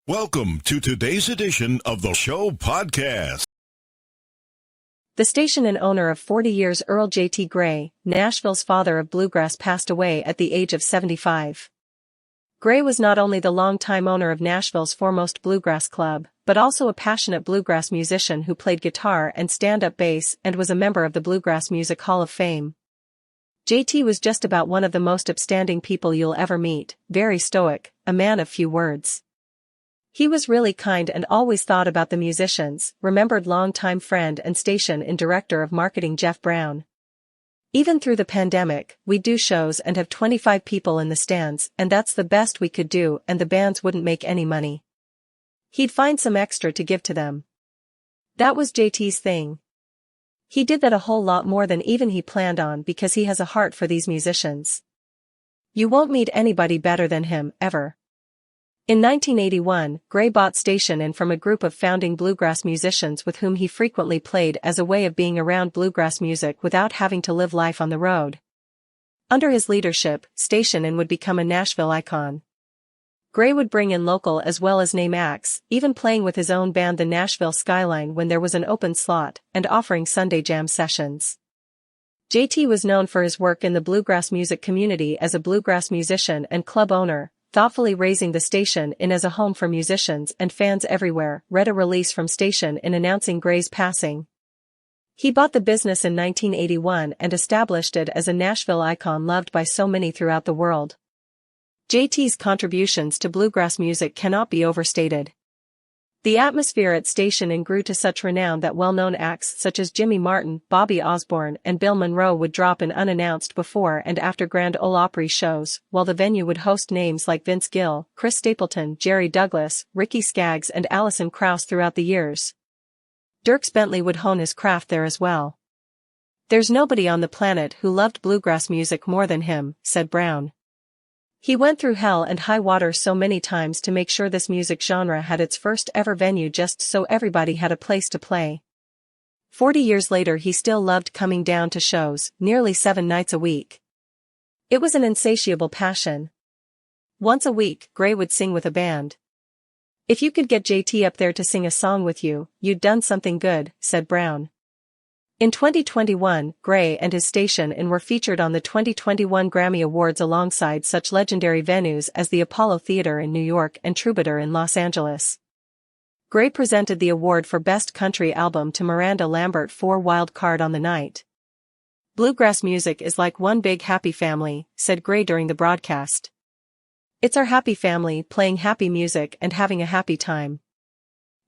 Welcome to today's edition of the show podcast. The station and owner of 40 years Earl J.T. Gray, Nashville's father of Bluegrass, passed away at the age of 75. Gray was not only the longtime owner of Nashville's foremost bluegrass club, but also a passionate bluegrass musician who played guitar and stand-up bass and was a member of the Bluegrass Music Hall of Fame. J.T. was just about one of the most upstanding people you'll ever meet, very stoic, a man of few words. He was really kind and always thought about the musicians, remembered longtime friend and station and director of marketing Jeff Brown. Even through the pandemic, we do shows and have 25 people in the stands, and that's the best we could do, and the bands wouldn't make any money. He'd find some extra to give to them. That was JT's thing. He did that a whole lot more than even he planned on because he has a heart for these musicians. You won't meet anybody better than him, ever. In 1981, Gray bought station and from a group of founding bluegrass musicians with whom he frequently played as a way of being around bluegrass music without having to live life on the road. Under his leadership, station and would become a Nashville icon. Gray would bring in local as well as name acts, even playing with his own band the Nashville Skyline when there was an open slot, and offering Sunday jam sessions. JT was known for his work in the bluegrass music community as a bluegrass musician and club owner, thoughtfully raising the station in as a home for musicians and fans everywhere, read a release from station in announcing Gray's passing. He bought the business in 1981 and established it as a Nashville icon loved by so many throughout the world. JT's contributions to bluegrass music cannot be overstated. The atmosphere at station and grew to such renown that well-known acts such as Jimmy Martin, Bobby Osborne and Bill Monroe would drop in unannounced before and after Grand Ole Opry shows, while the venue would host names like Vince Gill, Chris Stapleton, Jerry Douglas, Ricky Skaggs and Alison Krauss throughout the years. Dierks Bentley would hone his craft there as well. "There's nobody on the planet who loved bluegrass music more than him," said Brown. He went through hell and high water so many times to make sure this music genre had its first ever venue just so everybody had a place to play. 40 years later he still loved coming down to shows, nearly 7 nights a week. It was an insatiable passion. Once a week, Gray would sing with a band. "If you could get JT up there to sing a song with you, you'd done something good," said Brown. In 2021, Gray and his station were featured on the 2021 Grammy Awards alongside such legendary venues as the Apollo Theater in New York and Troubadour in Los Angeles. Gray presented the award for Best Country Album to Miranda Lambert for Wild Card on the night. "Bluegrass music is like one big happy family," said Gray during the broadcast. "It's our happy family playing happy music and having a happy time."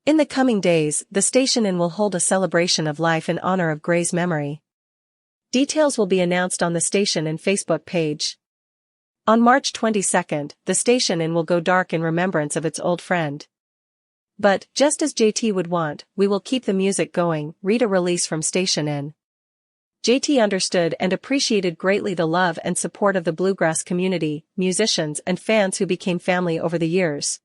In the coming days, the station will hold a celebration of life in honor of Gray's memory. Details will be announced on the station and Facebook page. On March 22, the station will go dark in remembrance of its old friend. But, just as JT would want, we will keep the music going, read a release from station. JT understood and appreciated greatly the love and support of the bluegrass community, musicians and fans who became family over the years.